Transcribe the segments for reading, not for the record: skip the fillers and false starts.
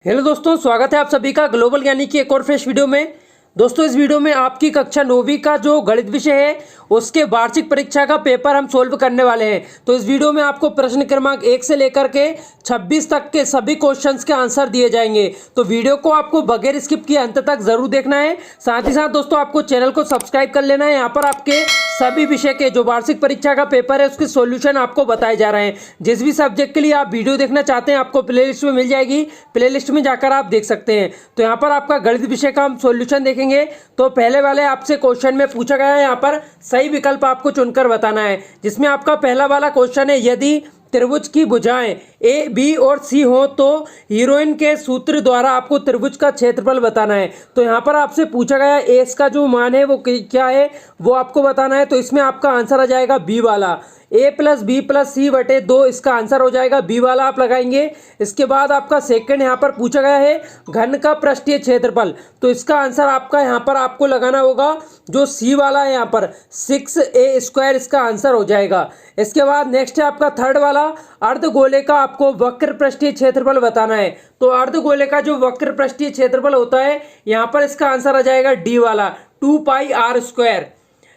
Hello दोस्तों, स्वागत है आप सभी का ग्लोबल यानी कि एक और फ्रेश वीडियो में। दोस्तों, इस वीडियो में आपकी कक्षा 9वीं का जो गणित विषय है उसके वार्षिक परीक्षा का पेपर हम सोल्व करने वाले हैं। तो इस वीडियो में आपको प्रश्न क्रमांक 1 से लेकर के 26 तक के सभी क्वेश्चंस के आंसर दिए जाएंगे। तो वीडियो को आपको बगैर स्किप किए अंत तक जरूर देखना है। साथ ही साथ दोस्तों आपको चैनल को सब्सक्राइब कर लेना है। यहाँ पर आपके सभी विषय के जो वार्षिक परीक्षा का पेपर है उसके सॉल्यूशन आपको बताए जा रहे हैं। जिस भी सब्जेक्ट के लिए आप वीडियो देखना चाहते हैं आपको प्लेलिस्ट में मिल जाएगी, प्लेलिस्ट में जाकर आप देख सकते हैं। तो यहाँ पर आपका गणित विषय का हम सॉल्यूशन देखेंगे। तो पहले वाले आपसे क्वेश्चन में पूछा गया है, यहाँ पर सही विकल्प आपको चुनकर बताना है। जिसमें आपका पहला वाला क्वेश्चन है, यदि त्रिभुज की भुजाएं ए बी और सी हो तो हीरोइन के सूत्र द्वारा आपको त्रिभुज का क्षेत्रफल बताना है। तो यहाँ पर आपसे पूछा गया ए का जो मान है वो क्या है वो आपको बताना है। तो इसमें आपका आंसर आ जाएगा बी वाला, a प्लस बी प्लस सी बटे 2 इसका आंसर हो जाएगा, बी वाला आप लगाएंगे। इसके बाद आपका सेकंड यहाँ पर पूछा गया है घन का पृष्ठीय क्षेत्रफल। तो इसका आंसर आपका यहाँ पर आपको लगाना होगा जो सी वाला है, यहाँ पर 6a² इसका आंसर हो जाएगा। इसके बाद नेक्स्ट है आपका थर्ड वाला, अर्धगोले का आपको वक्र पृष्ठीय क्षेत्रफल बताना है। तो अर्धगोले का जो वक्र पृष्ठीय क्षेत्रफल होता है यहाँ पर इसका आंसर आ जाएगा डी वाला, 2πr²।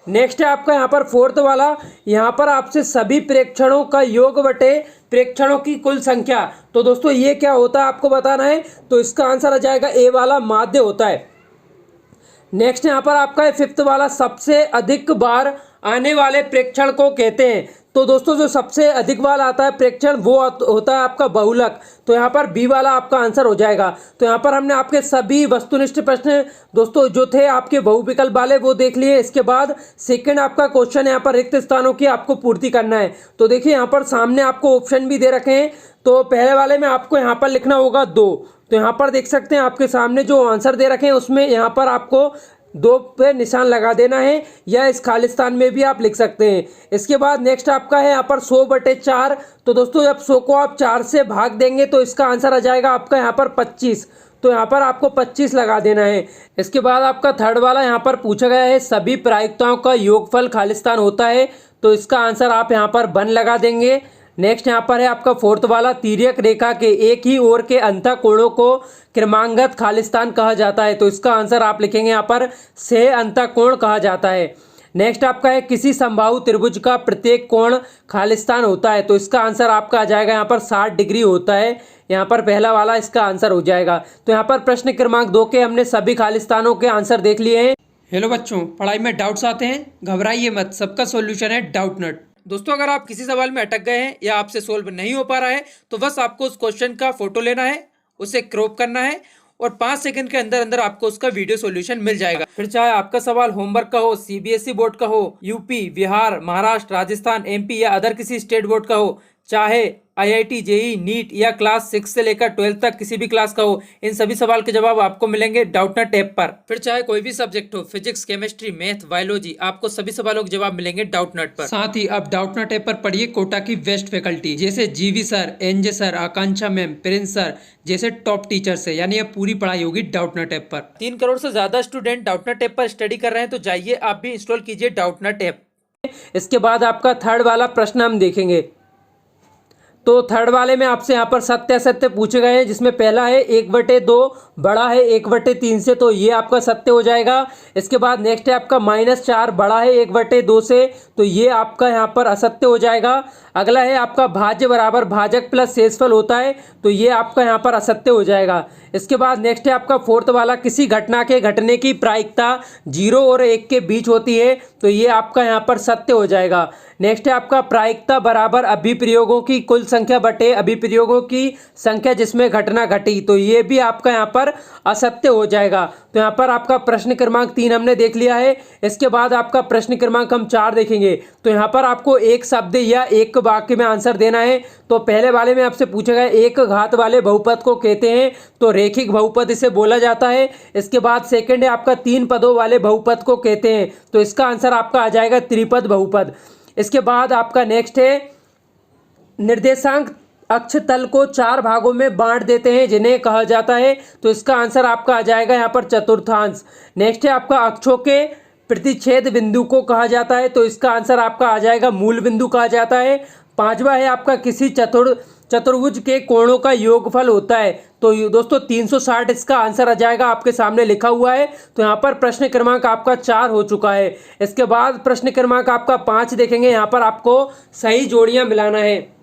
नेक्स्ट है आपका यहाँ पर फोर्थ वाला, यहाँ पर आपसे सभी प्रेक्षणों का योग बटे प्रेक्षणों की कुल संख्या। तो दोस्तों ये क्या होता है आपको बताना है। तो इसका आंसर आ जाएगा ए वाला, माध्य होता है। नेक्स्ट यहाँ पर आपका है फिफ्थ वाला, सबसे अधिक बार आने वाले प्रेक्षण को कहते हैं। तो दोस्तों जो सबसे अधिक बार आता है प्रेक्षण वो होता है आपका बहुलक। तो यहाँ पर बी वाला आपका आंसर हो जाएगा। तो यहाँ पर हमने आपके सभी वस्तुनिष्ठ प्रश्न दोस्तों जो थे आपके बहुविकल्प वाले वो देख लिए। इसके बाद सेकंड आपका क्वेश्चन यहाँ पर रिक्त स्थानों की आपको पूर्ति करना है। तो देखिए यहाँ पर सामने आपको ऑप्शन भी दे रखे हैं। तो पहले वाले में आपको यहाँ पर लिखना होगा 2। तो यहाँ पर देख सकते हैं आपके सामने जो आंसर दे रखे हैं उसमें यहाँ पर आपको 2 पे निशान लगा देना है, या इस खालिस्तान में भी आप लिख सकते हैं। इसके बाद नेक्स्ट आपका है यहाँ पर 100/4। तो दोस्तों जब 100 को आप 4 से भाग देंगे तो इसका आंसर आ जाएगा आपका यहाँ पर 25। तो यहाँ पर आपको 25 लगा देना है। इसके बाद आपका थर्ड वाला यहाँ पर पूछा गया है सभी प्रायिकताओं का योगफल खालिस्तान होता है। तो इसका आंसर आप यहाँ पर 1 लगा देंगे। नेक्स्ट यहाँ पर है आपका फोर्थ वाला, तिर्यक रेखा के एक ही ओर के अंतःकोणों को क्रमांगत खालिस्तान कहा जाता है। तो इसका आंसर आप लिखेंगे यहाँ पर 6 अंतःकोण कहा जाता है। नेक्स्ट आपका है किसी समबाहु त्रिभुज का प्रत्येक कोण खालिस्तान होता है। तो इसका आंसर आपका आ जाएगा यहाँ पर 60 डिग्री होता है। यहाँ पर पहला वाला इसका आंसर हो जाएगा। तो यहाँ पर प्रश्न क्रमांक 2 के हमने सभी खालिस्तानों के आंसर देख लिए हैं। हेलो बच्चों, पढ़ाई में डाउट्स आते हैं, घबराइए मत, सबका सोल्यूशन है डाउट नट। दोस्तों अगर आप किसी सवाल में अटक गए हैं या आपसे सोल्व नहीं हो पा रहा है तो बस आपको उस क्वेश्चन का फोटो लेना है, उसे क्रॉप करना है और 5 सेकंड के अंदर अंदर आपको उसका वीडियो सॉल्यूशन मिल जाएगा। फिर चाहे आपका सवाल होमवर्क का हो, सीबीएसई बोर्ड का हो, यूपी, बिहार, महाराष्ट्र, राजस्थान, एमपी या अदर किसी स्टेट बोर्ड का हो, चाहे आईआईटी, जेई, नीट या क्लास 6 से लेकर 12 तक किसी भी क्लास का हो, इन सभी सवाल के जवाब आपको मिलेंगे डाउटनट ऐप पर। फिर चाहे कोई भी सब्जेक्ट हो, फिजिक्स, केमिस्ट्री, मैथ, बायोलॉजी, आपको सभी सवालों के जवाब मिलेंगे डाउटनट पर। साथ ही आप डाउटनट ऐप पर पढ़िए कोटा की बेस्ट फैकल्टी जैसे जीवी सर, एनजे सर, आकांक्षा मैम, प्रिंस सर जैसे टॉप टीचर से, यानी अब पूरी पढ़ाई होगी डाउटनट ऐप पर। 3 करोड़ से ज्यादा स्टूडेंट डाउटनट ऐप पर स्टडी कर रहे हैं, तो जाइए आप भी इंस्टॉल कीजिए डाउटनट ऐप। इसके बाद आपका थर्ड वाला प्रश्न हम देखेंगे। तो थर्ड वाले में आपसे यहाँ पर सत्य असत्य पूछे गए हैं, जिसमें पहला है 1/2 बड़ा है 1/3 से। तो ये आपका सत्य हो जाएगा। इसके बाद नेक्स्ट है आपका -4 बड़ा है 1/2 से। तो ये आपका यहाँ पर असत्य हो जाएगा। अगला है आपका भाज्य बराबर भाजक प्लस शेषफल होता है। तो ये आपका यहाँ पर असत्य हो जाएगा। इसके बाद नेक्स्ट है आपका फोर्थ वाला, किसी घटना के घटने की प्रायिकता 0 और 1 के बीच होती है। तो ये आपका यहाँ पर सत्य हो जाएगा। नेक्स्ट है आपका प्रायिकता बराबर अभिप्रयोगों की कुल संख्या बटे अभिप्रयोगों की संख्या जिसमें घटना घटी। तो ये भी आपका यहाँ पर असत्य हो जाएगा। तो यहाँ पर आपका प्रश्न क्रमांक 3 हमने देख लिया है। इसके बाद आपका प्रश्न क्रमांक हम 4 देखेंगे। तो यहाँ पर आपको एक शब्द या एक वाक्य में आंसर देना है। तो पहले वाले में आपसे पूछा गया एक घात वाले बहुपद को कहते हैं। तो रेखिक बहुपद इसे बोला जाता है। इसके बाद सेकंड है आपका 3 पदों वाले बहुपद को कहते हैं। तो इसका आंसर आपका आ जाएगा त्रिपद बहुपद। इसके बाद आपका नेक्स्ट है निर्देशांक अक्ष तल को 4 भागों में बांट देते हैं जिन्हें कहा जाता है। तो इसका आंसर आपका आ जाएगा यहाँ पर चतुर्थांश। नेक्स्ट है आपका अक्षों के प्रतिच्छेद बिंदु को कहा जाता है। तो इसका आंसर आपका आ जाएगा मूल बिंदु कहा जाता है। 5वां है आपका किसी चतुर्भुज के कोणों का योगफल होता है। तो दोस्तों 360 इसका आंसर आ जाएगा, आपके सामने लिखा हुआ है। तो यहाँ पर प्रश्न क्रमांक आपका 4 हो चुका है। इसके बाद प्रश्न क्रमांक आपका 5 देखेंगे। यहाँ पर आपको सही जोड़ियाँ मिलाना है।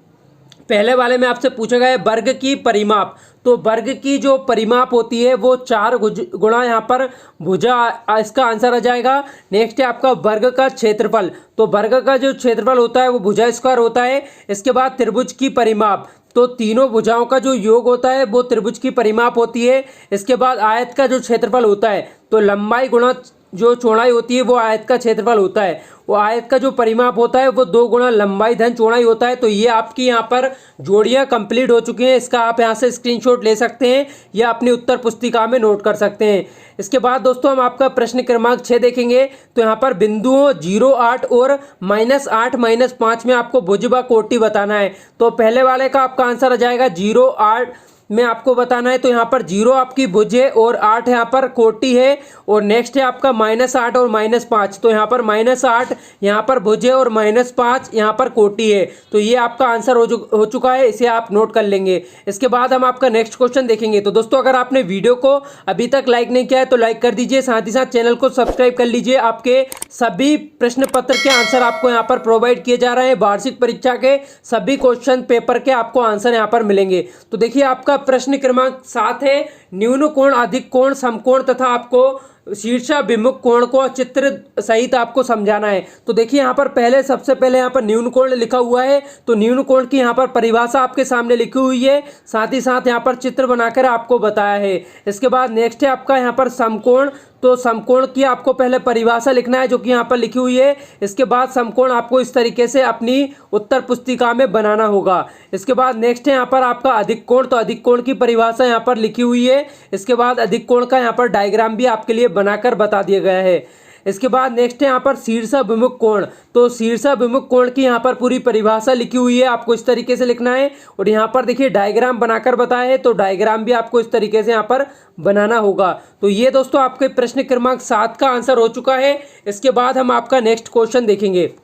पहले वाले में आपसे पूछा गया है वर्ग की परिमाप। तो वर्ग की जो परिमाप होती है वो 4 गुणा यहाँ पर भुजा, इसका आंसर आ जाएगा। नेक्स्ट है आपका वर्ग का क्षेत्रफल। तो वर्ग का जो क्षेत्रफल होता है वो भुजा स्क्वायर होता है। इसके बाद त्रिभुज की परिमाप, तो तीनों भुजाओं का जो योग होता है वो त्रिभुज की परिमाप होती है। इसके बाद आयत का जो क्षेत्रफल होता है, तो लंबाई गुणा जो चौड़ाई होती है वो आयत का क्षेत्रफल होता है। वो आयत का जो परिमाप होता है वो 2 गुणा लंबाई धन चौड़ाई होता है। तो ये आपकी यहाँ पर जोड़ियाँ कंप्लीट हो चुकी हैं। इसका आप यहाँ से स्क्रीनशॉट ले सकते हैं या अपनी उत्तर पुस्तिका में नोट कर सकते हैं। इसके बाद दोस्तों हम आपका प्रश्न क्रमांक 6 देखेंगे। तो यहाँ पर बिंदुओं 0, 8 और -8 -5 में आपको भुज व कोटि बताना है। तो पहले वाले का आपका आंसर आ जाएगा 0, 8 में आपको बताना है। तो यहाँ पर 0 आपकी भुज है और 8 यहाँ पर कोटि है। और नेक्स्ट है आपका -8 और -5। तो यहाँ पर -8 यहाँ पर भुज है और -5 यहाँ पर कोटि है। तो ये आपका आंसर हो चुका है, इसे आप नोट कर लेंगे। इसके बाद हम आपका नेक्स्ट क्वेश्चन देखेंगे। तो दोस्तों अगर आपने वीडियो को अभी तक लाइक नहीं किया है तो लाइक कर दीजिए, साथ ही साथ चैनल को सब्सक्राइब कर लीजिए। आपके सभी प्रश्न पत्र के आंसर आपको यहाँ पर प्रोवाइड किए जा रहे हैं। वार्षिक परीक्षा के सभी क्वेश्चन पेपर के आपको आंसर यहाँ पर मिलेंगे। तो देखिए आपका प्रश्न क्रमांक 7 है, न्यून कोण, अधिक कोण, समकोण तथा आपको शीर्षाभिमुख कोण को चित्र सहित आपको समझाना है। तो देखिए यहाँ पर सबसे पहले यहाँ पर न्यून कोण लिखा हुआ है। तो न्यून कोण की यहाँ पर परिभाषा आपके सामने लिखी हुई है, साथ ही साथ यहाँ पर चित्र बनाकर आपको बताया है। इसके बाद नेक्स्ट है आपका यहाँ पर समकोण। तो समकोण की आपको पहले परिभाषा लिखना है जो कि यहाँ पर लिखी हुई है। इसके बाद समकोण आपको इस तरीके से अपनी उत्तर पुस्तिका में बनाना होगा। इसके बाद नेक्स्ट है यहाँ पर आपका अधिक कोण। तो अधिक कोण की परिभाषा यहाँ पर लिखी हुई है। इसके बाद अधिक कोण का यहाँ पर डायग्राम भी आपके लिए बनाकर बता दिया गया है। इसके बाद नेक्स्ट है यहाँ पर शीर्षाभिमुख कोण। तो शीर्षाभिमुख कोण की यहाँ पर पूरी परिभाषा लिखी हुई है, आपको इस तरीके से लिखना है। और यहाँ पर देखिए डायग्राम बनाकर बताया है, तो डायग्राम भी आपको इस तरीके से यहाँ पर बनाना होगा। तो ये दोस्तों आपके प्रश्न क्रमांक 7 का आंसर हो चुका है। इसके बाद हम आपका नेक्स्ट क्वेश्चन देखेंगे।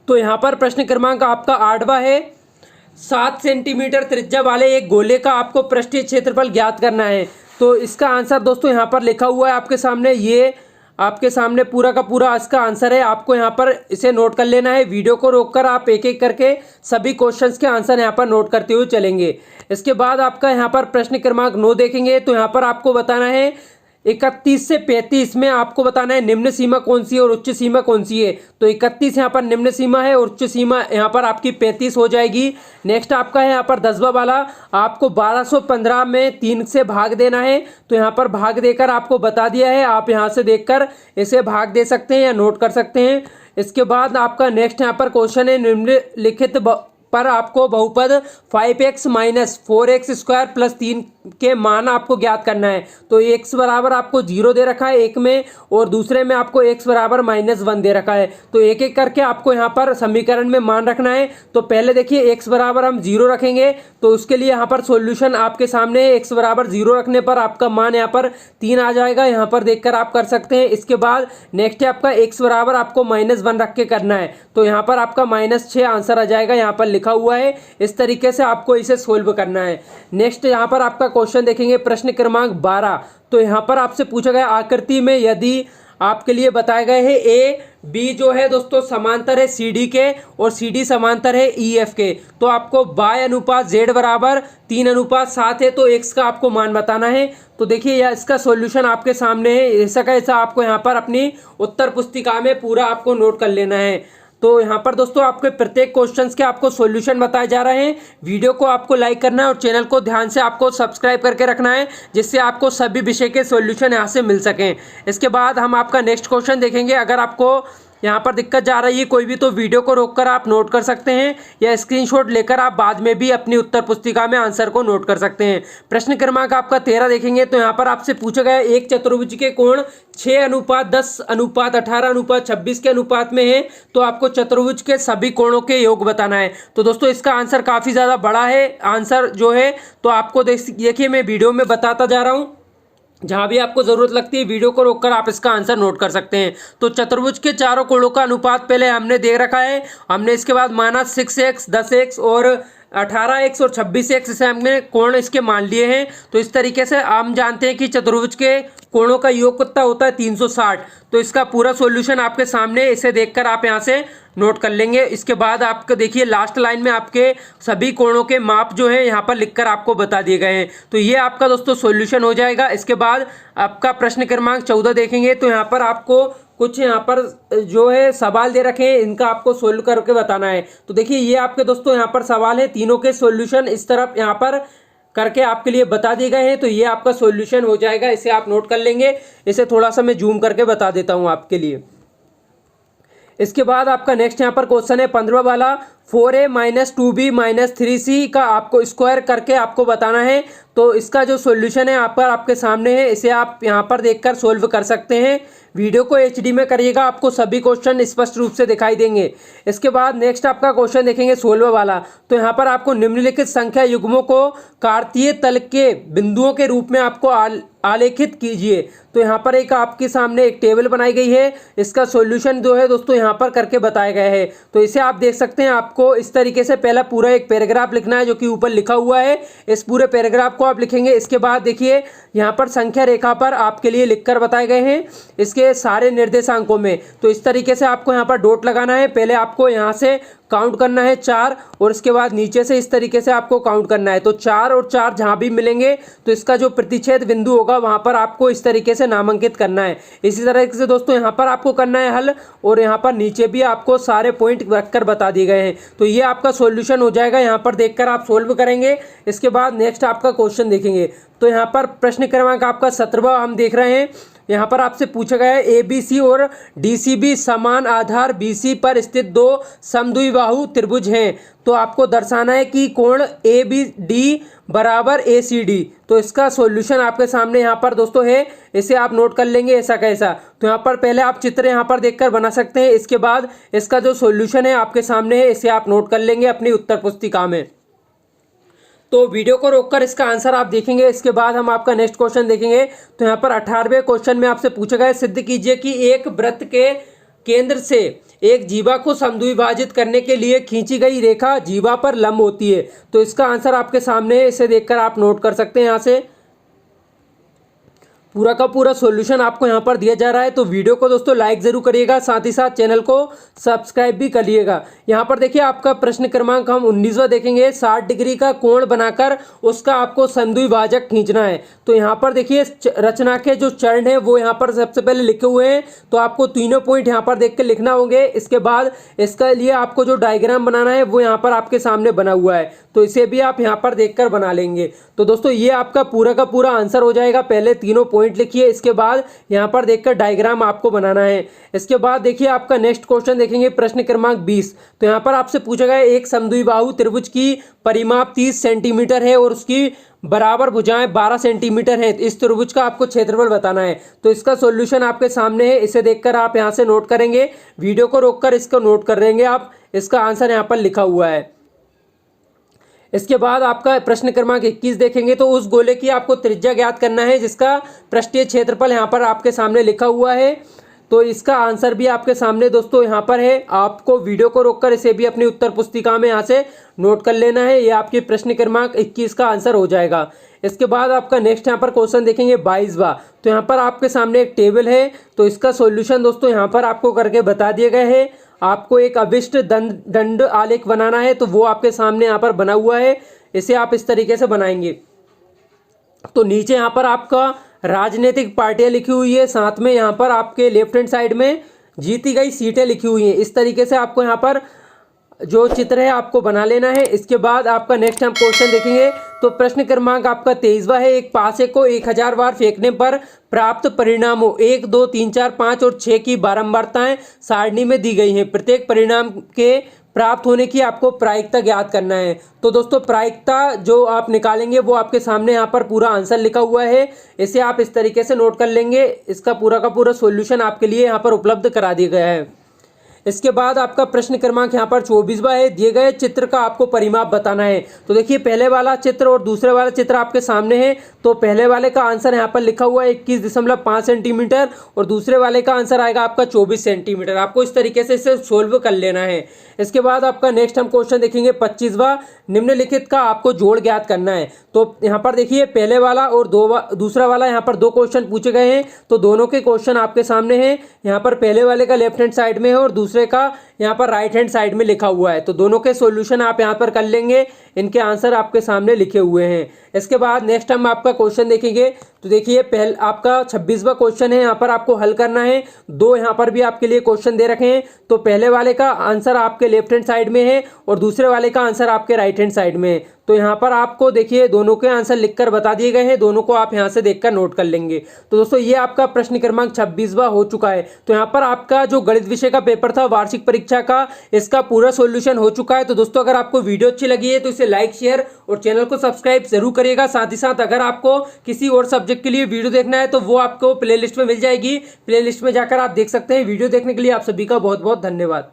तो यहाँ पर प्रश्न क्रमांक आपका 8वां है, 7 सेंटीमीटर त्रिज्या वाले एक गोले का आपको पृष्ठीय क्षेत्रफल ज्ञात करना है। तो इसका आंसर दोस्तों यहाँ पर लिखा हुआ है आपके सामने, ये आपके सामने पूरा का पूरा इसका आंसर है। आपको यहाँ पर इसे नोट कर लेना है। वीडियो को रोककर आप एक एक करके सभी क्वेश्चंस के आंसर यहाँ पर नोट करते हुए चलेंगे। इसके बाद आपका यहाँ पर प्रश्न क्रमांक 9 देखेंगे। तो यहाँ पर आपको बताना है 31 से 35 में आपको बताना है निम्न सीमा कौन सी है और उच्च सीमा कौन सी है। तो 31 यहाँ पर निम्न सीमा है और उच्च सीमा यहाँ पर आपकी 35 हो जाएगी। नेक्स्ट आपका है यहाँ पर 10वां वाला, आपको 1215 में 3 से भाग देना है। तो यहाँ पर भाग देकर आपको बता दिया है, आप यहाँ से देखकर इसे भाग दे सकते हैं या नोट कर सकते हैं। इसके बाद आपका नेक्स्ट यहाँ पर क्वेश्चन है, निम्नलिखित पर आपको बहुपद 5x - 4x स्क्वायर प्लस 3 के मान आपको ज्ञात करना है। तो x बराबर आपको 0 दे रखा है एक में, और दूसरे में आपको x बराबर -1 दे रखा है। तो एक एक करके आपको यहाँ पर समीकरण में मान रखना है। तो पहले देखिए x बराबर हम 0 रखेंगे, तो उसके लिए यहाँ पर सॉल्यूशन आपके सामने है। x बराबर 0 रखने पर आपका मान यहाँ पर 3 आ जाएगा, यहाँ पर देखकर आप कर सकते हैं। इसके बाद नेक्स्ट है आपका x बराबर आपको -1 रख के करना है। तो यहाँ पर आपका -6 आंसर आ जाएगा, यहाँ पर लिखा हुआ है। इस तरीके से आपको इसे सोल्व करना है। नेक्स्ट यहाँ पर आपका क्वेश्चन देखेंगे, प्रश्न क्रमांक 12। तो यहाँ पर आपसे पूछा गया आकृति में यदि आपके लिए बताए गए हैं ए बी जो है दोस्तों समांतर है सी डी के और सी डी समांतर है ई एफ के, तो आपको y अनुपात z बराबर 3:7 है। तो x का आपको मान बताना है। तो देखिए यह इसका सॉल्यूशन आपके सामने है, ऐसा का ऐसा आपको यहाँ पर अपनी उत्तर पुस्तिका में पूरा आपको नोट कर लेना है। तो यहाँ पर दोस्तों आपके प्रत्येक क्वेश्चंस के आपको सॉल्यूशन बताए जा रहे हैं। वीडियो को आपको लाइक करना है और चैनल को ध्यान से आपको सब्सक्राइब करके रखना है, जिससे आपको सभी विषय के सॉल्यूशन यहाँ से मिल सकें। इसके बाद हम आपका नेक्स्ट क्वेश्चन देखेंगे। अगर आपको यहाँ पर दिक्कत जा रही है कोई भी, तो वीडियो को रोककर आप नोट कर सकते हैं या स्क्रीनशॉट लेकर आप बाद में भी अपनी उत्तर पुस्तिका में आंसर को नोट कर सकते हैं। प्रश्न क्रमांक आपका 13 देखेंगे। तो यहाँ पर आपसे पूछा गया एक चतुर्भुज के कोण 6:10:18:26 के अनुपात में है, तो आपको चतुर्भुज के सभी कोणों के योग बताना है। तो दोस्तों इसका आंसर काफ़ी ज़्यादा बड़ा है आंसर जो है, तो आपको देखिए मैं वीडियो में बताता जा रहा हूँ, जहाँ भी आपको ज़रूरत लगती है वीडियो को रोककर आप इसका आंसर नोट कर सकते हैं। तो चतुर्भुज के चारों कोणों का अनुपात पहले हमने दे रखा है। हमने इसके बाद माना 6x 10x और 18x और 26x इसे हमने कोण इसके मान लिए हैं। तो इस तरीके से हम जानते हैं कि चतुर्भुज के कोणों का योग कितना होता है 360। तो इसका पूरा सॉल्यूशन आपके सामने, इसे देखकर आप यहाँ से नोट कर लेंगे। इसके बाद आपको देखिए लास्ट लाइन में आपके सभी कोणों के माप जो है यहाँ पर लिखकर आपको बता दिए गए हैं। तो ये आपका दोस्तों सॉल्यूशन हो जाएगा। इसके बाद आपका प्रश्न क्रमांक 14 देखेंगे तो यहाँ पर आपको कुछ यहाँ पर जो है सवाल दे रखे हैं, इनका आपको सोल्व करके बताना है। तो देखिए ये आपके दोस्तों यहाँ पर सवाल है, तीनों के सॉल्यूशन इस तरफ यहाँ पर करके आपके लिए बता दिए गए हैं। तो ये आपका सॉल्यूशन हो जाएगा, इसे आप नोट कर लेंगे। इसे थोड़ा सा मैं जूम करके बता देता हूँ आपके लिए। इसके बाद आपका नेक्स्ट यहाँ पर क्वेश्चन है 15वां वाला, 4a - 2b - 3c का आपको स्क्वायर करके आपको बताना है। तो इसका जो सॉल्यूशन है यहाँ पर आपके सामने है, इसे आप यहाँ पर देखकर सोल्व कर सकते हैं। वीडियो को HD में करिएगा, आपको सभी क्वेश्चन स्पष्ट रूप से दिखाई देंगे। इसके बाद नेक्स्ट आपका क्वेश्चन देखेंगे 16वां वाला। तो यहाँ पर आपको निम्नलिखित संख्या युग्मों को कार्तीय तल के बिंदुओं के रूप में आपको आलेखित कीजिए। तो यहाँ पर एक आपके सामने एक टेबल बनाई गई है, इसका सॉल्यूशन जो है दोस्तों यहाँ पर करके बताया गया है। तो इसे आप देख सकते हैं, आपको इस तरीके से पहला पूरा एक पैराग्राफ लिखना है जो कि ऊपर लिखा हुआ है। इस पूरे पैराग्राफ को आप लिखेंगे। इसके बाद देखिए यहाँ पर संख्या रेखा पर आपके लिए लिखकर बताए गए हैं इसके सारे निर्देशांकों में। तो इस तरीके से आपको यहाँ पर डॉट लगाना है। पहले आपको यहाँ से काउंट करना है 4 और इसके बाद नीचे से इस तरीके से आपको काउंट करना है। तो 4 और 4 जहाँ भी मिलेंगे तो इसका जो प्रतिच्छेद बिंदु होगा वहाँ पर आपको इस तरीके से नामांकित करना है। इसी तरह से दोस्तों यहाँ पर आपको करना है हल, और यहाँ पर नीचे भी आपको सारे पॉइंट रखकर बता दिए गए हैं। तो ये आपका सॉल्यूशन हो जाएगा, यहाँ पर देखकर आप सोल्व करेंगे। इसके बाद नेक्स्ट आपका क्वेश्चन देखेंगे। तो यहाँ पर प्रश्न क्रमांक आपका 17वां हम देख रहे हैं। यहाँ पर आपसे पूछा गया है ABC और DCB समान आधार BC पर स्थित दो समद्विबाहु त्रिभुज हैं। तो आपको दर्शाना है कि कोण ABD बराबर ACD। तो इसका सॉल्यूशन आपके सामने यहाँ पर दोस्तों है, इसे आप नोट कर लेंगे ऐसा कैसा। तो यहाँ पर पहले आप चित्र यहाँ पर देखकर बना सकते हैं। इसके बाद इसका जो सॉल्यूशन है आपके सामने है, इसे आप नोट कर लेंगे अपनी उत्तर पुस्तिका में। तो वीडियो को रोककर इसका आंसर आप देखेंगे। इसके बाद हम आपका नेक्स्ट क्वेश्चन देखेंगे। तो यहाँ पर 18वें क्वेश्चन में आपसे पूछा गया है, सिद्ध कीजिए कि एक वृत्त के केंद्र से एक जीवा को समद्विभाजित करने के लिए खींची गई रेखा जीवा पर लंब होती है। तो इसका आंसर आपके सामने है, इसे देखकर आप नोट कर सकते हैं। यहाँ से पूरा का पूरा सॉल्यूशन आपको यहाँ पर दिया जा रहा है। तो वीडियो को दोस्तों लाइक जरूर करिएगा, साथ ही साथ चैनल को सब्सक्राइब भी करिएगा। यहाँ पर देखिए आपका प्रश्न क्रमांक हम 19वां देखेंगे। 60 डिग्री का कोण बनाकर उसका आपको समद्विभाजक खींचना है। तो यहाँ पर देखिए रचना के जो चरण है वो यहाँ पर सबसे पहले लिखे हुए हैं। तो आपको तीनों पॉइंट यहाँ पर देख के लिखना होंगे। इसके बाद इसका लिए आपको जो डायग्राम बनाना है वो यहाँ पर आपके सामने बना हुआ है। तो इसे भी आप यहाँ पर देखकर बना लेंगे। तो दोस्तों ये आपका पूरा का पूरा आंसर हो जाएगा। पहले तीनों पॉइंट लिखिए, इसके बाद यहाँ पर देखकर डायग्राम आपको बनाना है। इसके बाद देखिए आपका नेक्स्ट क्वेश्चन देखेंगे प्रश्न क्रमांक 20। तो यहाँ पर आपसे पूछा गया एक समद्विबाहु त्रिभुज की परिमाप 30 सेंटीमीटर है और उसकी बराबर भुजाएं 12 सेंटीमीटर है। इस त्रिभुज का आपको क्षेत्रफल बताना है। तो इसका सॉल्यूशन आपके सामने है, इसे देखकर आप यहाँ से नोट करेंगे। वीडियो को रोककर इसको नोट कर लेंगे आप। इसका आंसर यहाँ पर लिखा हुआ है। इसके बाद आपका प्रश्न क्रमांक 21 देखेंगे। तो उस गोले की आपको त्रिज्या ज्ञात करना है जिसका पृष्ठीय क्षेत्रफल यहाँ पर आपके सामने लिखा हुआ है। तो इसका आंसर भी आपके सामने दोस्तों यहाँ पर है। आपको वीडियो को रोककर इसे भी अपनी उत्तर पुस्तिका में यहाँ से नोट कर लेना है। ये आपके प्रश्न क्रमांक 21 का आंसर हो जाएगा। इसके बाद आपका नेक्स्ट यहाँ पर क्वेश्चन देखेंगे 22वां। तो यहाँ पर आपके सामने एक टेबल है। तो इसका सॉल्यूशन दोस्तों यहाँ पर आपको करके बता दिए गए हैं। आपको एक अभिष्ट दंड आलेख बनाना है, तो वो आपके सामने यहाँ पर बना हुआ है। इसे आप इस तरीके से बनाएंगे। तो नीचे यहाँ पर आपका राजनीतिक पार्टियां लिखी हुई है, साथ में यहाँ पर आपके लेफ्ट हैंड साइड में जीती गई सीटें लिखी हुई हैं। इस तरीके से आपको यहाँ पर जो चित्र है आपको बना लेना है। इसके बाद आपका नेक्स्ट हम क्वेश्चन देखेंगे। तो प्रश्न क्रमांक आपका 23वां है। एक पासे को 1000 बार फेंकने पर प्राप्त परिणामों 1, 2, 3, 4, 5 और 6 की बारंबारताएं सारणी में दी गई हैं। प्रत्येक परिणाम के प्राप्त होने की आपको प्रायिकता ज्ञात करना है। तो दोस्तों प्रायिकता जो आप निकालेंगे वो आपके सामने यहाँ पर पूरा आंसर लिखा हुआ है। इसे आप इस तरीके से नोट कर लेंगे। इसका पूरा का पूरा सॉल्यूशन आपके लिए यहाँ पर उपलब्ध करा दिया गया है। इसके बाद आपका प्रश्न क्रमांक यहाँ पर 24वां है। दिए गए चित्र का आपको परिमाप बताना है। तो देखिए पहले वाला चित्र और दूसरे वाला चित्र आपके सामने है। तो पहले वाले का आंसर यहाँ पर लिखा हुआ है 21.5 सेंटीमीटर और दूसरे वाले का आंसर आएगा आपका 24 सेंटीमीटर। आपको इस तरीके से इसे सोल्व कर लेना है। इसके बाद आपका नेक्स्ट हम क्वेश्चन देखेंगे 25वां, निम्नलिखित का आपको जोड़ ज्ञात करना है। तो यहाँ पर देखिए पहले वाला और दूसरा वाला यहाँ पर दो क्वेश्चन पूछे गए हैं, तो दोनों के क्वेश्चन आपके सामने हैं। यहाँ पर पहले वाले का लेफ्ट हैंड साइड में है और दूसरे का यहाँ पर राइट हैंड साइड में लिखा हुआ है, तो दोनों के सॉल्यूशन आप यहाँ पर कर लेंगे, इनके आंसर आपके सामने लिखे हुए हैं। इसके बाद नेक्स्ट हम आपका क्वेश्चन देखेंगे। तो देखिए पहले आपका 26वां क्वेश्चन है, यहाँ पर आपको हल करना है। दो यहाँ पर भी आपके लिए क्वेश्चन दे रखे हैं, तो पहले वाले का आंसर आपके लेफ्ट हैंड साइड में है और दूसरे वाले का आंसर आपके राइट हैंड साइड में है। तो यहाँ पर आपको देखिए दोनों के आंसर लिखकर बता दिए गए हैं, दोनों को आप यहाँ से देखकर नोट कर लेंगे। तो दोस्तों ये आपका प्रश्न क्रमांक 26वां हो चुका है। तो यहाँ पर आपका जो गणित विषय का पेपर था वार्षिक परीक्षा का, इसका पूरा सॉल्यूशन हो चुका है। तो दोस्तों अगर आपको वीडियो अच्छी लगी है तो इसे लाइक, शेयर और चैनल को सब्सक्राइब जरूर करिएगा। साथ ही साथ अगर आपको किसी और सब्जेक्ट के लिए वीडियो देखना है तो वो आपको प्लेलिस्ट में मिल जाएगी, प्लेलिस्ट में जाकर आप देख सकते हैं। वीडियो देखने के लिए आप सभी का बहुत बहुत धन्यवाद।